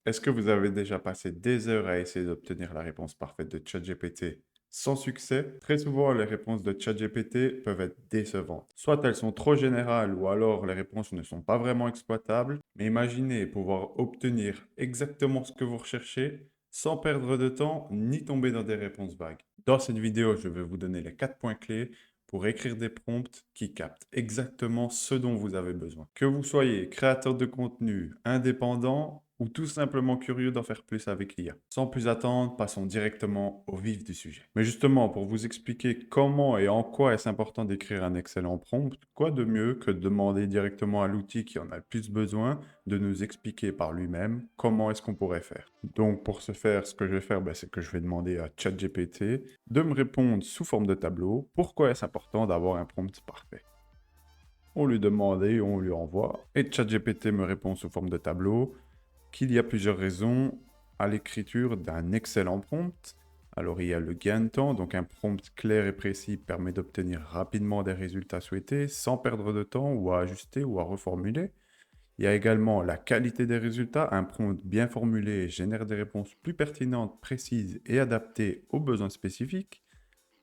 Est-ce que vous avez déjà passé des heures à essayer d'obtenir la réponse parfaite de ChatGPT sans succès? Très souvent, les réponses de ChatGPT peuvent être décevantes. Soit elles sont trop générales ou alors les réponses ne sont pas vraiment exploitables. Mais imaginez pouvoir obtenir exactement ce que vous recherchez sans perdre de temps ni tomber dans des réponses vagues. Dans cette vidéo, je vais vous donner les 4 points clés pour écrire des prompts qui captent exactement ce dont vous avez besoin. Que vous soyez créateur de contenu, indépendant ou tout simplement curieux d'en faire plus avec l'IA. Sans plus attendre, passons directement au vif du sujet. Mais justement, pour vous expliquer comment et en quoi est-ce important d'écrire un excellent prompt, quoi de mieux que de demander directement à l'outil qui en a le plus besoin de nous expliquer par lui-même comment est-ce qu'on pourrait faire. Donc pour ce faire, ce que je vais faire, c'est que je vais demander à ChatGPT de me répondre sous forme de tableau pourquoi est-ce important d'avoir un prompt parfait. On lui demande et on lui envoie. Et ChatGPT me répond sous forme de tableau qu'il y a plusieurs raisons à l'écriture d'un excellent prompt. Alors il y a le gain de temps, donc un prompt clair et précis permet d'obtenir rapidement des résultats souhaités sans perdre de temps ou à ajuster ou à reformuler. Il y a également la qualité des résultats. Un prompt bien formulé génère des réponses plus pertinentes, précises et adaptées aux besoins spécifiques.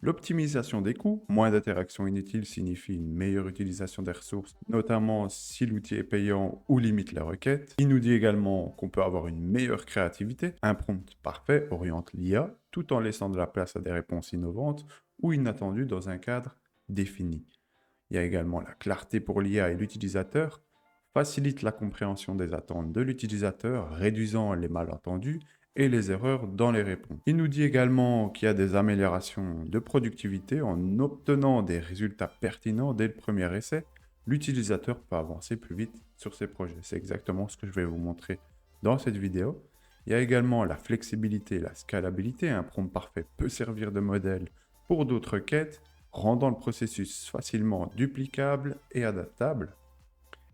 L'optimisation des coûts, moins d'interactions inutiles signifie une meilleure utilisation des ressources, notamment si l'outil est payant ou limite les requêtes. Il nous dit également qu'on peut avoir une meilleure créativité. Un prompt parfait oriente l'IA tout en laissant de la place à des réponses innovantes ou inattendues dans un cadre défini. Il y a également la clarté pour l'IA et l'utilisateur, facilite la compréhension des attentes de l'utilisateur, réduisant les malentendus et les erreurs dans les réponses. Il nous dit également qu'il y a des améliorations de productivité en obtenant des résultats pertinents dès le premier essai. L'utilisateur peut avancer plus vite sur ses projets. C'est exactement ce que je vais vous montrer dans cette vidéo. Il y a également la flexibilité et la scalabilité. Un prompt parfait peut servir de modèle pour d'autres quêtes, rendant le processus facilement duplicable et adaptable.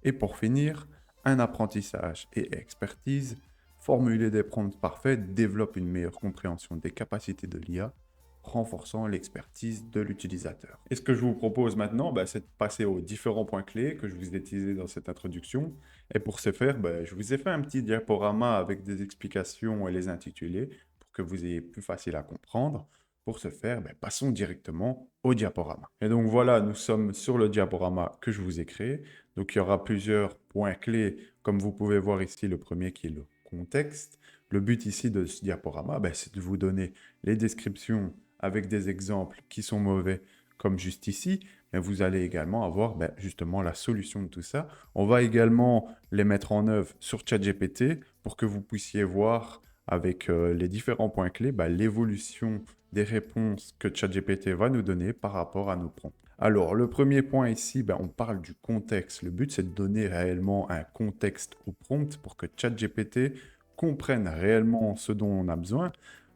Et pour finir, un apprentissage et expertise, formuler des prompts parfaits développe une meilleure compréhension des capacités de l'IA, renforçant l'expertise de l'utilisateur. Et ce que je vous propose maintenant, c'est de passer aux différents points clés que je vous ai teasés dans cette introduction. Et pour ce faire, je vous ai fait un petit diaporama avec des explications et les intitulés pour que vous ayez plus facile à comprendre. Pour ce faire, passons directement au diaporama. Et donc voilà, nous sommes sur le diaporama que je vous ai créé. Donc, il y aura plusieurs points clés, comme vous pouvez voir ici, le premier qui est le contexte. Le but ici de ce diaporama, c'est de vous donner les descriptions avec des exemples qui sont mauvais, comme juste ici, mais vous allez également avoir justement la solution de tout ça. On va également les mettre en œuvre sur ChatGPT pour que vous puissiez voir avec les différents points clés l'évolution des réponses que ChatGPT va nous donner par rapport à nos prompts. Alors, le premier point ici, on parle du contexte. Le but, c'est de donner réellement un contexte au prompt pour que ChatGPT comprenne réellement ce dont on a besoin.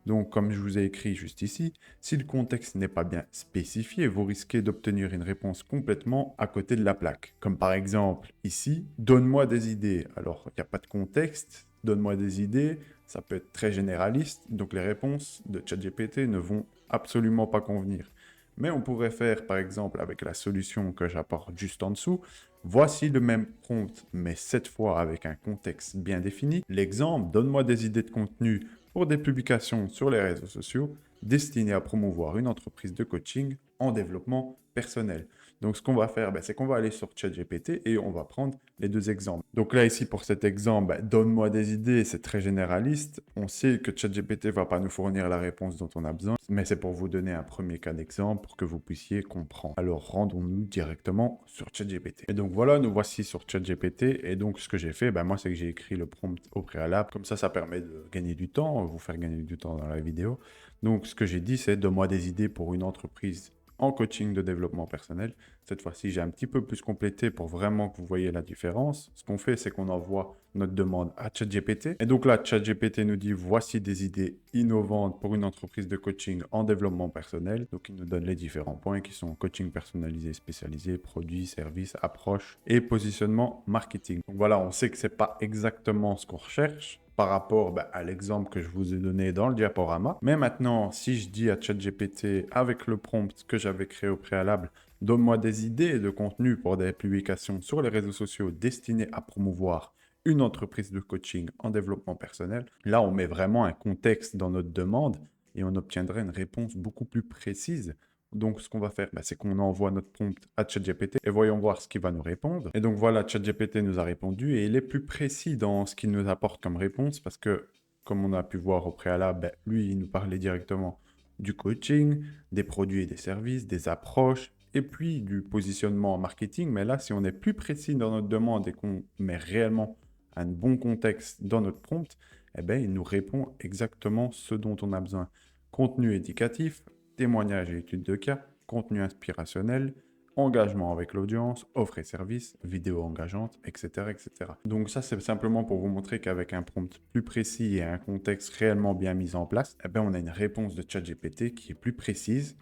Donc, comme je vous ai écrit juste ici, si le contexte n'est pas bien spécifié, vous risquez d'obtenir une réponse complètement à côté de la plaque. Comme par exemple ici, donne-moi des idées. Alors, il n'y a pas de contexte, donne-moi des idées, ça peut être très généraliste, donc les réponses de ChatGPT ne vont absolument pas convenir. Mais on pourrait faire, par exemple, avec la solution que j'apporte juste en dessous, voici le même prompt, mais cette fois avec un contexte bien défini. L'exemple, donne-moi des idées de contenu pour des publications sur les réseaux sociaux destinées à promouvoir une entreprise de coaching en développement personnel. Donc, ce qu'on va faire, c'est qu'on va aller sur ChatGPT et on va prendre les deux exemples. Donc là, ici, pour cet exemple, donne-moi des idées, c'est très généraliste. On sait que ChatGPT ne va pas nous fournir la réponse dont on a besoin, mais c'est pour vous donner un premier cas d'exemple pour que vous puissiez comprendre. Alors, rendons-nous directement sur ChatGPT. Et donc voilà, nous voici sur ChatGPT. Et donc, ce que j'ai fait, moi, c'est que j'ai écrit le prompt au préalable. Comme ça permet de gagner du temps, vous faire gagner du temps dans la vidéo. Donc, ce que j'ai dit, c'est donne-moi des idées pour une entreprise en coaching de développement personnel. Cette fois-ci, j'ai un petit peu plus complété pour vraiment que vous voyez la différence. Ce qu'on fait, c'est qu'on envoie notre demande à ChatGPT. Et donc là, ChatGPT nous dit, voici des idées innovantes pour une entreprise de coaching en développement personnel. Donc, il nous donne les différents points qui sont coaching personnalisé, spécialisé, produits, services, approche et positionnement marketing. Donc voilà, on sait que c'est pas exactement ce qu'on recherche par rapport à l'exemple que je vous ai donné dans le diaporama. Mais maintenant, si je dis à ChatGPT avec le prompt que j'avais créé au préalable, donne-moi des idées de contenu pour des publications sur les réseaux sociaux destinées à promouvoir une entreprise de coaching en développement personnel. Là, on met vraiment un contexte dans notre demande et on obtiendrait une réponse beaucoup plus précise. Donc, ce qu'on va faire, c'est qu'on envoie notre prompt à ChatGPT et voyons voir ce qu'il va nous répondre. Et donc, voilà, ChatGPT nous a répondu et il est plus précis dans ce qu'il nous apporte comme réponse parce que, comme on a pu voir au préalable, lui, il nous parlait directement du coaching, des produits et des services, des approches et puis du positionnement en marketing. Mais là, si on est plus précis dans notre demande et qu'on met réellement un bon contexte dans notre prompt, il nous répond exactement ce dont on a besoin. Contenu éducatif, témoignages et études de cas, contenu inspirationnel, engagement avec l'audience, offre et services, vidéo engageante, etc., etc. Donc ça, c'est simplement pour vous montrer qu'avec un prompt plus précis et un contexte réellement bien mis en place, on a une réponse de ChatGPT qui est plus précise.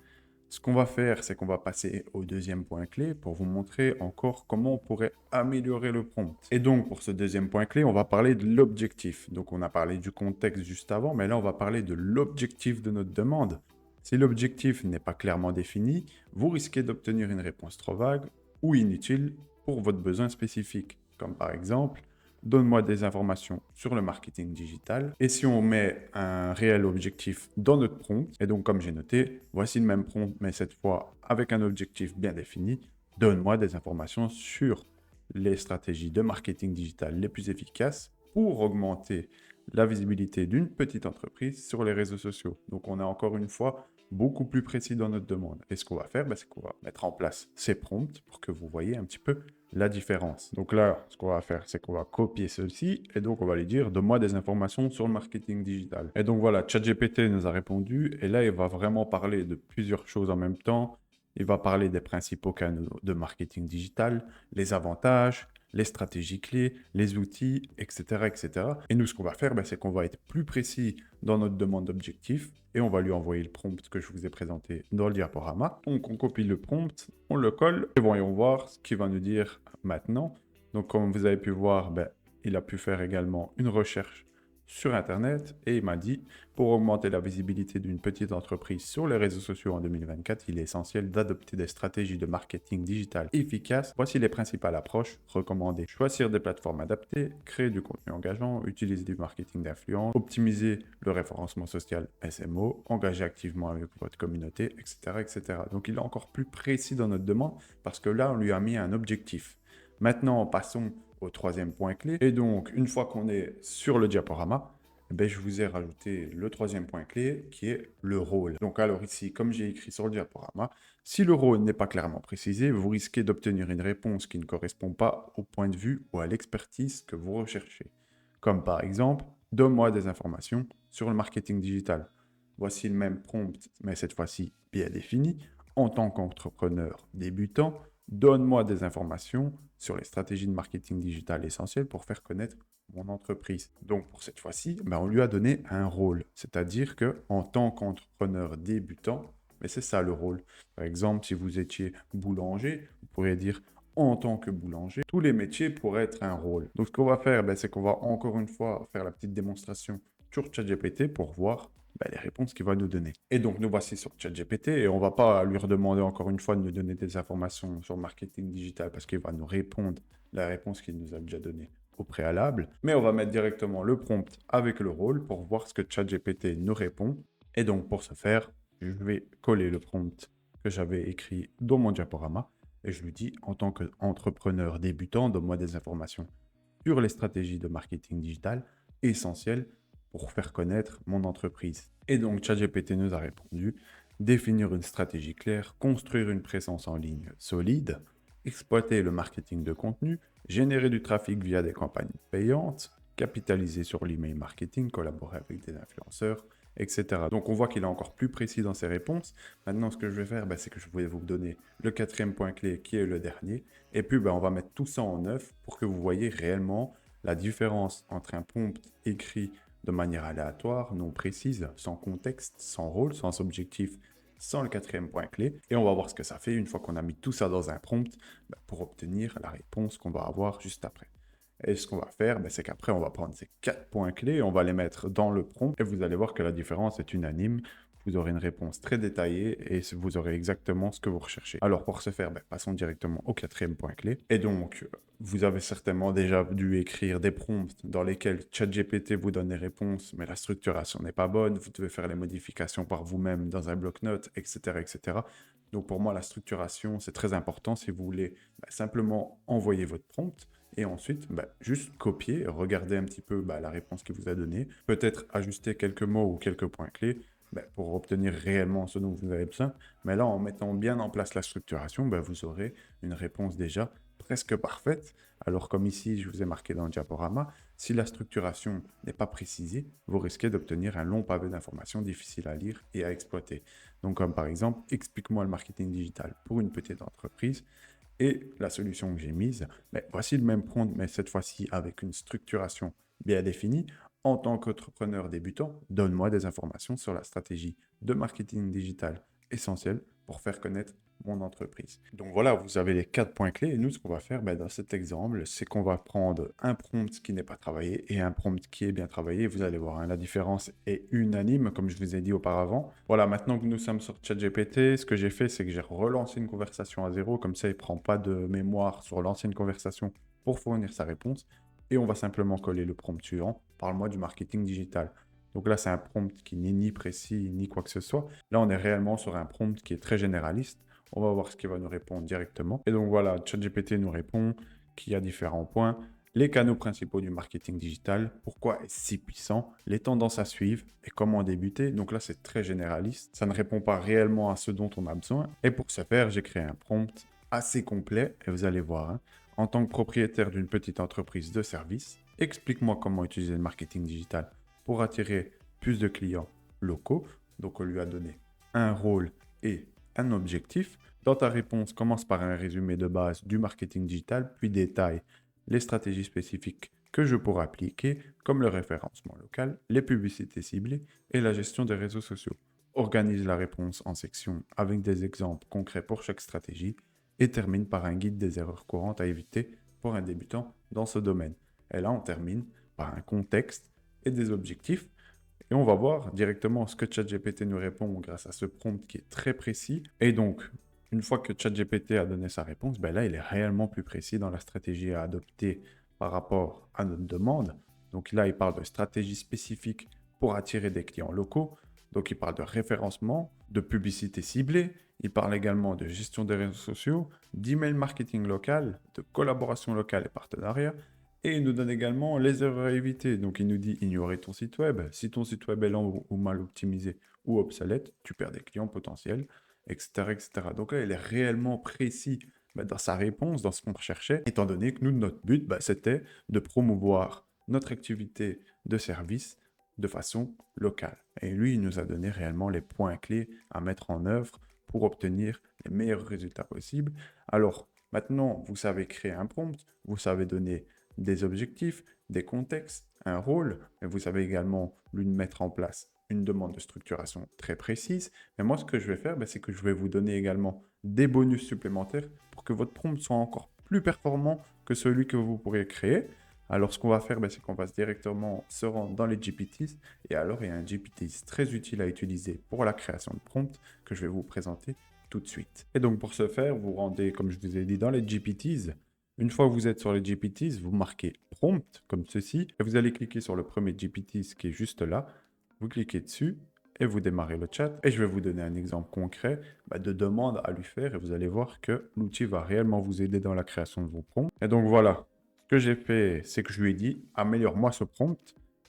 Ce qu'on va faire, c'est qu'on va passer au deuxième point clé pour vous montrer encore comment on pourrait améliorer le prompt. Et donc, pour ce deuxième point clé, on va parler de l'objectif. Donc, on a parlé du contexte juste avant, mais là, on va parler de l'objectif de notre demande. Si l'objectif n'est pas clairement défini, vous risquez d'obtenir une réponse trop vague ou inutile pour votre besoin spécifique. Comme par exemple, donne-moi des informations sur le marketing digital. Et si on met un réel objectif dans notre prompt, et donc comme j'ai noté, voici le même prompt, mais cette fois avec un objectif bien défini, donne-moi des informations sur les stratégies de marketing digital les plus efficaces pour augmenter la visibilité d'une petite entreprise sur les réseaux sociaux. Donc on est encore une fois beaucoup plus précis dans notre demande. Et ce qu'on va faire, c'est qu'on va mettre en place ces prompts pour que vous voyez un petit peu la différence. Donc là, ce qu'on va faire, c'est qu'on va copier ceci et donc on va lui dire donne-moi des informations sur le marketing digital. Et donc voilà, ChatGPT nous a répondu et là, il va vraiment parler de plusieurs choses en même temps. Il va parler des principaux canaux de marketing digital, les avantages, les stratégies clés, les outils, etc., etc. Et nous, ce qu'on va faire, c'est qu'on va être plus précis dans notre demande d'objectif et on va lui envoyer le prompt que je vous ai présenté dans le diaporama. Donc, on copie le prompt, on le colle et voyons voir ce qu'il va nous dire maintenant. Donc, comme vous avez pu voir, il a pu faire également une recherche sur Internet et il m'a dit, pour augmenter la visibilité d'une petite entreprise sur les réseaux sociaux en 2024, il est essentiel d'adopter des stratégies de marketing digital efficaces. Voici les principales approches recommandées. Choisir des plateformes adaptées, créer du contenu engageant, utiliser du marketing d'influence, optimiser le référencement social SMO, engager activement avec votre communauté, etc., etc. Donc il est encore plus précis dans notre demande parce que là, on lui a mis un objectif. Maintenant, passons au troisième point clé. Et donc, une fois qu'on est sur le diaporama, je vous ai rajouté le troisième point clé qui est le rôle. Donc alors ici, comme j'ai écrit sur le diaporama, si le rôle n'est pas clairement précisé, vous risquez d'obtenir une réponse qui ne correspond pas au point de vue ou à l'expertise que vous recherchez. Comme par exemple, donne-moi des informations sur le marketing digital. Voici le même prompt, mais cette fois-ci bien défini. En tant qu'entrepreneur débutant, donne-moi des informations sur les stratégies de marketing digital essentielles pour faire connaître mon entreprise. Donc pour cette fois-ci, on lui a donné un rôle, c'est-à-dire que en tant qu'entrepreneur débutant, mais c'est ça le rôle. Par exemple, si vous étiez boulanger, vous pourriez dire en tant que boulanger, tous les métiers pourraient être un rôle. Donc ce qu'on va faire, c'est qu'on va encore une fois faire la petite démonstration sur ChatGPT pour voir les réponses qu'il va nous donner. Et donc, nous voici sur ChatGPT et on ne va pas lui redemander encore une fois de nous donner des informations sur le marketing digital parce qu'il va nous répondre la réponse qu'il nous a déjà donnée au préalable. Mais on va mettre directement le prompt avec le rôle pour voir ce que ChatGPT nous répond. Et donc, pour ce faire, je vais coller le prompt que j'avais écrit dans mon diaporama et je lui dis, en tant qu'entrepreneur débutant, donne-moi des informations sur les stratégies de marketing digital essentielles pour faire connaître mon entreprise. Et donc, ChatGPT nous a répondu, définir une stratégie claire, construire une présence en ligne solide, exploiter le marketing de contenu, générer du trafic via des campagnes payantes, capitaliser sur l'email marketing, collaborer avec des influenceurs, etc. Donc, on voit qu'il est encore plus précis dans ses réponses. Maintenant, ce que je vais faire, c'est que je vais vous donner le quatrième point clé qui est le dernier. Et puis, on va mettre tout ça en œuvre pour que vous voyez réellement la différence entre un prompt écrit de manière aléatoire, non précise, sans contexte, sans rôle, sans objectif, sans le quatrième point clé. Et on va voir ce que ça fait une fois qu'on a mis tout ça dans un prompt pour obtenir la réponse qu'on va avoir juste après. Et ce qu'on va faire, c'est qu'après, on va prendre ces 4 points clés, on va les mettre dans le prompt et vous allez voir que la différence est unanime. vous aurez une réponse très détaillée et vous aurez exactement ce que vous recherchez. Alors pour ce faire, passons directement au quatrième point clé. Et donc, vous avez certainement déjà dû écrire des prompts dans lesquels ChatGPT vous donne des réponses, mais la structuration n'est pas bonne, vous devez faire les modifications par vous-même dans un bloc-notes, etc., etc. Donc pour moi, la structuration, c'est très important si vous voulez simplement envoyer votre prompt et ensuite juste copier, regarder un petit peu la réponse qu'il vous a donnée, peut-être ajuster quelques mots ou quelques points clés pour obtenir réellement ce dont vous avez besoin. Mais là, en mettant bien en place la structuration, vous aurez une réponse déjà presque parfaite. Alors comme ici, je vous ai marqué dans le diaporama, si la structuration n'est pas précisée, vous risquez d'obtenir un long pavé d'informations difficile à lire et à exploiter. Donc comme par exemple, explique-moi le marketing digital pour une petite entreprise. Et la solution que j'ai mise, voici le même prompt, mais cette fois-ci avec une structuration bien définie. En tant qu'entrepreneur débutant, donne-moi des informations sur la stratégie de marketing digital essentielle pour faire connaître mon entreprise. Donc voilà, vous avez les 4 points clés. Et nous, ce qu'on va faire dans cet exemple, c'est qu'on va prendre un prompt qui n'est pas travaillé et un prompt qui est bien travaillé. Vous allez voir, la différence est unanime, comme je vous ai dit auparavant. Voilà, maintenant que nous sommes sur ChatGPT, ce que j'ai fait, c'est que j'ai relancé une conversation à zéro. Comme ça, il ne prend pas de mémoire sur l'ancienne conversation pour fournir sa réponse. Et on va simplement coller le prompt suivant. Parle-moi du marketing digital. Donc là, c'est un prompt qui n'est ni précis ni quoi que ce soit. Là, on est réellement sur un prompt qui est très généraliste. On va voir ce qu'il va nous répondre directement. Et donc voilà, ChatGPT nous répond qu'il y a différents points. Les canaux principaux du marketing digital, pourquoi est-ce si puissant, les tendances à suivre et comment débuter. Donc là, c'est très généraliste. Ça ne répond pas réellement à ce dont on a besoin. Et pour ce faire, j'ai créé un prompt assez complet. Et vous allez voir, en tant que propriétaire d'une petite entreprise de service, explique-moi comment utiliser le marketing digital pour attirer plus de clients locaux. Donc on lui a donné un rôle et un objectif. Dans ta réponse, commence par un résumé de base du marketing digital, puis détaille les stratégies spécifiques que je pourrais appliquer, comme le référencement local, les publicités ciblées et la gestion des réseaux sociaux. Organise la réponse en sections avec des exemples concrets pour chaque stratégie et termine par un guide des erreurs courantes à éviter pour un débutant dans ce domaine. Et là, on termine par un contexte et des objectifs. Et on va voir directement ce que ChatGPT nous répond grâce à ce prompt qui est très précis. Et donc, une fois que ChatGPT a donné sa réponse, là, il est réellement plus précis dans la stratégie à adopter par rapport à notre demande. Donc là, il parle de stratégie spécifique pour attirer des clients locaux. Donc, il parle de référencement, de publicité ciblée. Il parle également de gestion des réseaux sociaux, d'email marketing local, de collaboration locale et partenariat. Et il nous donne également les erreurs à éviter. Donc, il nous dit ignorer ton site web. Si ton site web est lent ou mal optimisé ou obsolète, tu perds des clients potentiels, etc., etc. Donc là, il est réellement précis dans sa réponse, dans ce qu'on recherchait, étant donné que nous, notre but, c'était de promouvoir notre activité de service de façon locale. Et lui, il nous a donné réellement les points clés à mettre en œuvre pour obtenir les meilleurs résultats possibles. Alors, maintenant, vous savez créer un prompt, vous savez donner des objectifs, des contextes, un rôle, mais vous savez également lui mettre en place une demande de structuration très précise. Mais moi, ce que je vais faire, c'est que je vais vous donner également des bonus supplémentaires pour que votre prompt soit encore plus performant que celui que vous pourriez créer. Alors, ce qu'on va faire, c'est qu'on va directement se rendre dans les GPTs. Et alors, il y a un GPTs très utile à utiliser pour la création de prompts que je vais vous présenter tout de suite. Et donc, pour ce faire, vous rendez, comme je vous ai dit, dans les GPTs. Une fois que vous êtes sur les GPTs, vous marquez prompt comme ceci. Et vous allez cliquer sur le premier GPTs qui est juste là. Vous cliquez dessus et vous démarrez le chat. Et je vais vous donner un exemple concret de demande à lui faire. Et vous allez voir que l'outil va réellement vous aider dans la création de vos prompts. Et donc, voilà. Ce que j'ai fait, c'est que je lui ai dit, améliore-moi ce prompt.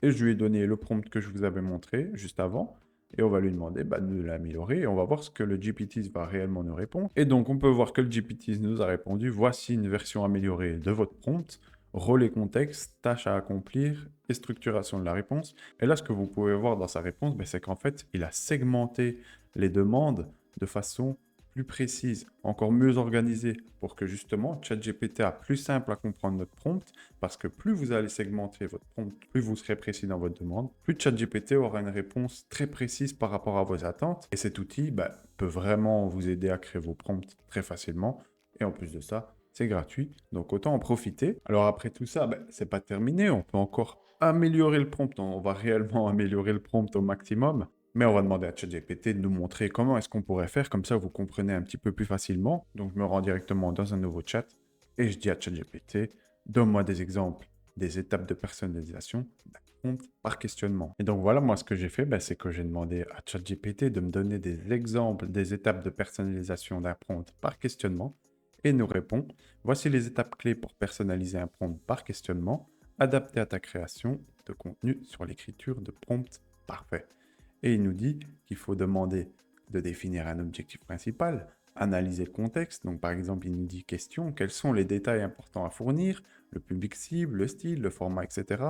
Et je lui ai donné le prompt que je vous avais montré juste avant. Et on va lui demander de l'améliorer. Et on va voir ce que le GPT va réellement nous répondre. Et donc, on peut voir que le GPT nous a répondu, voici une version améliorée de votre prompt. Rôle et contexte, tâche à accomplir et structuration de la réponse. Et là, ce que vous pouvez voir dans sa réponse, c'est qu'en fait, il a segmenté les demandes de façon plus précise, encore mieux organisée pour que justement ChatGPT a plus simple à comprendre notre prompt parce que plus vous allez segmenter votre prompt, plus vous serez précis dans votre demande, plus ChatGPT aura une réponse très précise par rapport à vos attentes et cet outil peut vraiment vous aider à créer vos prompts très facilement et en plus de ça, c'est gratuit, donc autant en profiter. Alors après tout ça, c'est pas terminé, on peut encore améliorer le prompt, on va réellement améliorer le prompt au maximum. Mais on va demander à ChatGPT de nous montrer comment est-ce qu'on pourrait faire, comme ça vous comprenez un petit peu plus facilement. Donc je me rends directement dans un nouveau chat et je dis à ChatGPT, donne-moi des exemples des étapes de personnalisation d'un prompt par questionnement. Et donc voilà, moi ce que j'ai fait, c'est que j'ai demandé à ChatGPT de me donner des exemples des étapes de personnalisation d'un prompt par questionnement et il nous répond, voici les étapes clés pour personnaliser un prompt par questionnement, adapté à ta création de contenu sur l'écriture de prompts parfait. Et il nous dit qu'il faut demander de définir un objectif principal, analyser le contexte. Donc, par exemple, il nous dit question, quels sont les détails importants à fournir, le public cible, le style, le format, etc.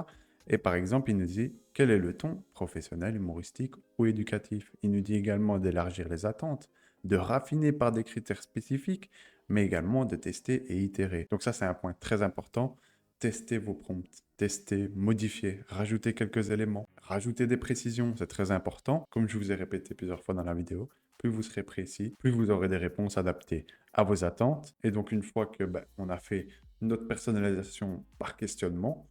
Et par exemple, il nous dit quel est le ton, professionnel, humoristique ou éducatif. Il nous dit également d'élargir les attentes, de raffiner par des critères spécifiques, mais également de tester et itérer. Donc ça, c'est un point très important. Testez vos prompts, testez, modifiez, rajoutez quelques éléments, rajoutez des précisions, c'est très important. Comme je vous ai répété plusieurs fois dans la vidéo, plus vous serez précis, plus vous aurez des réponses adaptées à vos attentes. Et donc une fois que on a fait notre personnalisation par questionnement,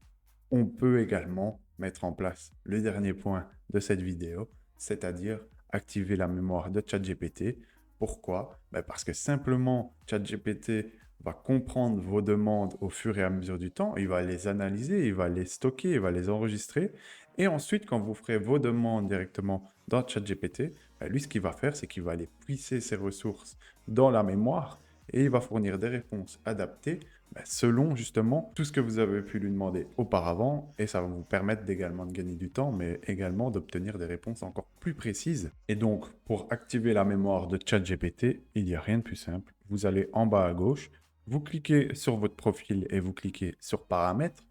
on peut également mettre en place le dernier point de cette vidéo, c'est-à-dire activer la mémoire de ChatGPT. Pourquoi? Parce que simplement ChatGPT va comprendre vos demandes au fur et à mesure du temps, il va les analyser, il va les stocker, il va les enregistrer. Et ensuite, quand vous ferez vos demandes directement dans ChatGPT, lui, ce qu'il va faire, c'est qu'il va aller puiser ses ressources dans la mémoire et il va fournir des réponses adaptées selon justement tout ce que vous avez pu lui demander auparavant et ça va vous permettre également de gagner du temps mais également d'obtenir des réponses encore plus précises. Et donc pour activer la mémoire de ChatGPT, il n'y a rien de plus simple. Vous allez en bas à gauche, vous cliquez sur votre profil et vous cliquez sur paramètres.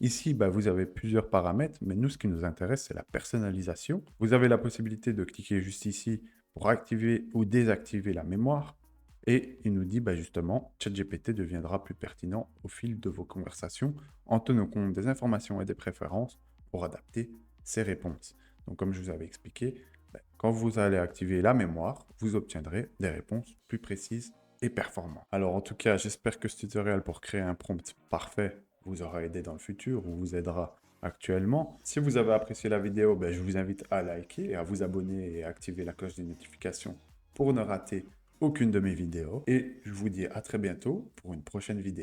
Ici, vous avez plusieurs paramètres, mais nous, ce qui nous intéresse, c'est la personnalisation. Vous avez la possibilité de cliquer juste ici pour activer ou désactiver la mémoire. Et il nous dit justement, ChatGPT deviendra plus pertinent au fil de vos conversations en tenant compte des informations et des préférences pour adapter ses réponses. Donc comme je vous avais expliqué, quand vous allez activer la mémoire, vous obtiendrez des réponses plus précises et performantes. Alors en tout cas, j'espère que ce tutoriel pour créer un prompt parfait vous aura aidé dans le futur ou vous aidera actuellement. Si vous avez apprécié la vidéo, je vous invite à liker et à vous abonner et à activer la cloche de notification pour ne rater aucune de mes vidéos. Et je vous dis à très bientôt pour une prochaine vidéo.